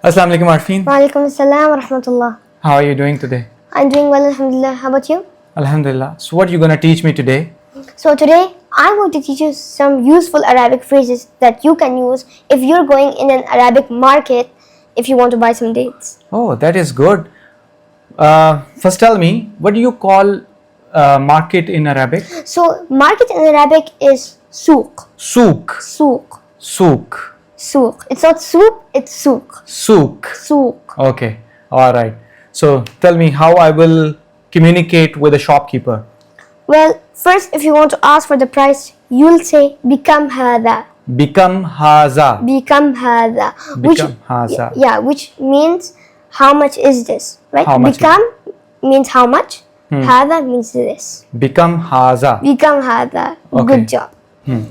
Assalamu alaikum Aarfeen. Walaikum assalam wa rahmatullah. How are you doing today? I'm doing well, alhamdulillah. How about you? Alhamdulillah. So what are you going to teach me today? So today, I'm going to teach you some useful Arabic phrases that you can use if you're going in an Arabic market if you want to buy some dates. Oh, that is good. First tell me, what do you call market in Arabic? So market in Arabic is souk. Souk. Souk. Souk. Souk. It's not soup, it's souk. Souk. Souk. Okay. All right. So tell me how I will communicate with a shopkeeper. Well, first if you want to ask for the price, you'll say Bikam hada. Bikam haza. Bikam hada. Bikam haza. Yeah, which means how much is this, right? How much Bikam means how much. Hada means this. Bikam haza. Bikam hada. Okay. Good job.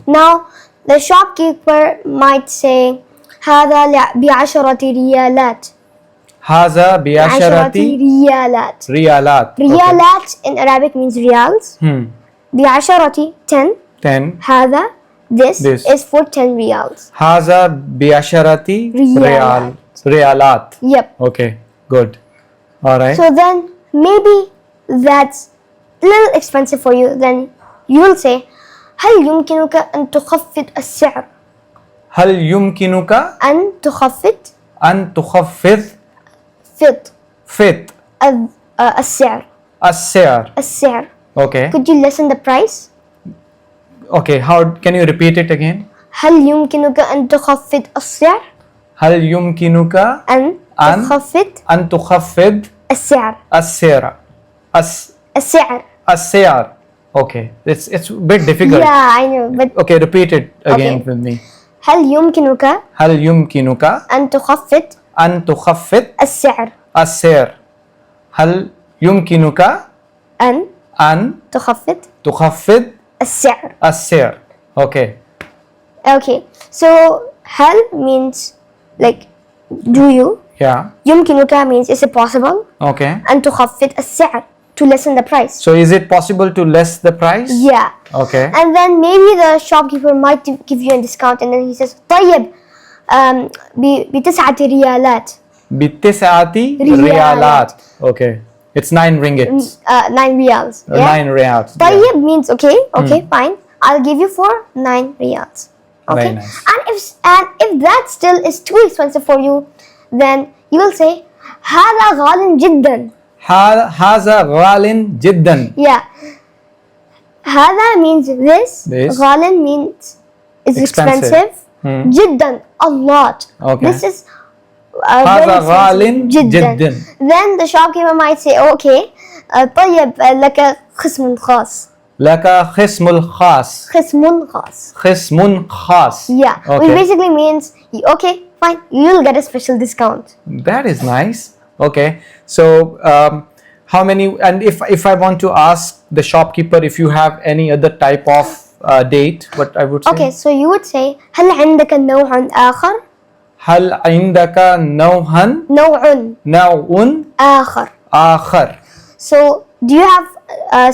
Now, the shopkeeper might say هذا ب10 ريالات. Haza عشرة biasharati ريالات. riyalat. ريالات in Arabic means reals. ب10 10. 10. هذا this is for 10 reals. Haza biasharati Riyalat. riyalat. Yep. Okay, good. All right. So then maybe that's a little expensive for you. Then you will say هل يمكنك أن تخفض السعر؟ هل يمكنك أن تخفض أن تخفض فض السعر. السعر? السعر. Okay. Could you lessen the price? Okay. How can you repeat it again? هل يمكنك أن تخفض السعر؟ هل يمكنك أن تخفض أن تخفض السعر. السعر؟ السعر. السعر. Okay. It's a bit difficult. Yeah, I know, but Okay, repeat it again Okay. with me. هل يمكنك هل يمكنك أن تخفض أن تخفض السعر؟ السعر؟ هل يمكنك أن تخفض تخفض السعر. السعر? Okay. Okay, so هل means like do you? Yeah. يمكنك means is it possible? Okay. أن تخفض السعر, to lessen the price. So is it possible to less the price? Yeah. Okay. And then maybe the shopkeeper might give you a discount, and then he says طيب ب9 ريالات. بتسعة ريالات. Okay. It's 9 ringgits. 9 reals. Or Yeah? 9 riyals. طيب means okay, fine. I'll give you for 9 reals. Okay. Very nice. And if that still is too expensive for you, then you will say هذا غال جدا. هذا غال جدا. Yeah. هذا means this. This. غال means is expensive. جدا, a lot. Okay. This is هذا very غال expensive. جدا. Then the shopkeeper might say, okay, طيب لك خصم خاص. لك خصم الخاص. خصم خاص. خصم خاص. Yeah, Okay. which basically means, okay, fine, you'll get a special discount. That is nice. Okay. So how many, and if I want to ask the shopkeeper if you have any other type of date, what I would say? Okay, so you would say هل عندك نوع آخر؟ هل عندك نوع آخر. آخر? So do you have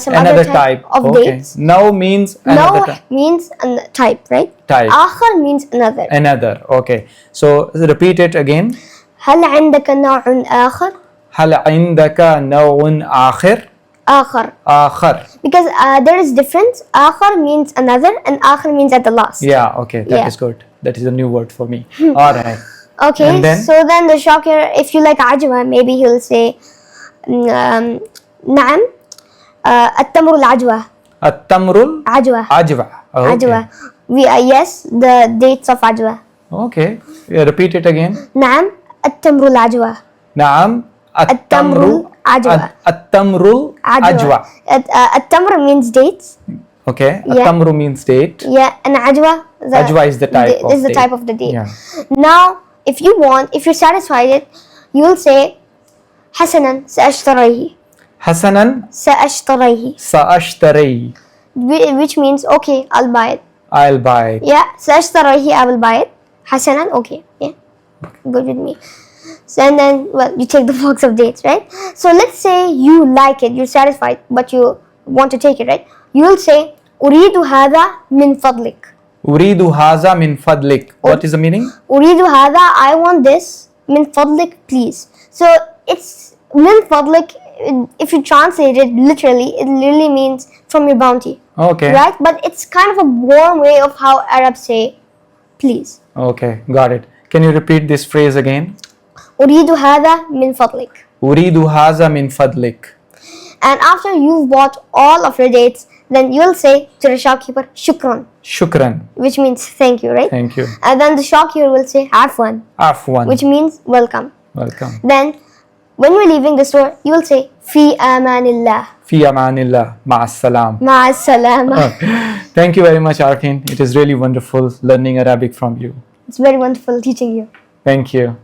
some Another other type of Okay. dates? No means another No type. means type, right? Type. آخر means another. Another. Okay. So repeat it again. هل عندك نوع آخر؟ هل عندك نوع آخر؟ آخر. آخر. Because there is difference. آخر means another and آخر means at the last. Yeah. Okay. That is Yeah. good. That is a new word for me. All right. Okay. And then? So then the shopkeeper, if you like عجوة, maybe he'll say نعم التمر العجوة. التمر عجوة. عجوة. Okay. عجوة. Yes, the dates of عجوة. Okay. Yeah, repeat it again. نعم التمر العجوة. نعم التمر عجوة. التمر عجوة. التمر means dates. Okay. Yeah. التمر means date. Yeah, and عجوة. Ajwa is the type of is the date. type of the date. Yeah. Now, if you're satisfied, you will say حسنا سأشتريه. حسنا سأشتريه. سأشتري. Which means okay, I'll buy it. I'll buy it. Yeah, سأشتريه, I will buy it. حسنا, okay, yeah, good with me. So, and then, well, you take the box of dates, right? So let's say you like it, you're satisfied, but you want to take it, right? You will say أريد هذا من فضلك. أريد هذا من فضلك. What is the meaning? أريد هذا, I want this. min fadlik, please. So it's min fadlik. If you translate it literally means from your bounty. Okay. Right? But it's kind of a warm way of how Arabs say please. Okay, got it. Can you repeat this phrase again? أريد هذا من فضلك. أريد هذا من فضلك. And after you've bought all of your dates, then you'll say to the shopkeeper, shukran, شكرا. which means thank you, right? Thank you. And then the shopkeeper will say afwan, عفوا. which means welcome. Welcome. Then when you're leaving the store, you will say fi amanillah, في أمان الله. مع السلام. ma'a salama. Thank you very much, Aarfeen. It is really wonderful learning Arabic from you. It's very wonderful teaching you. Thank you.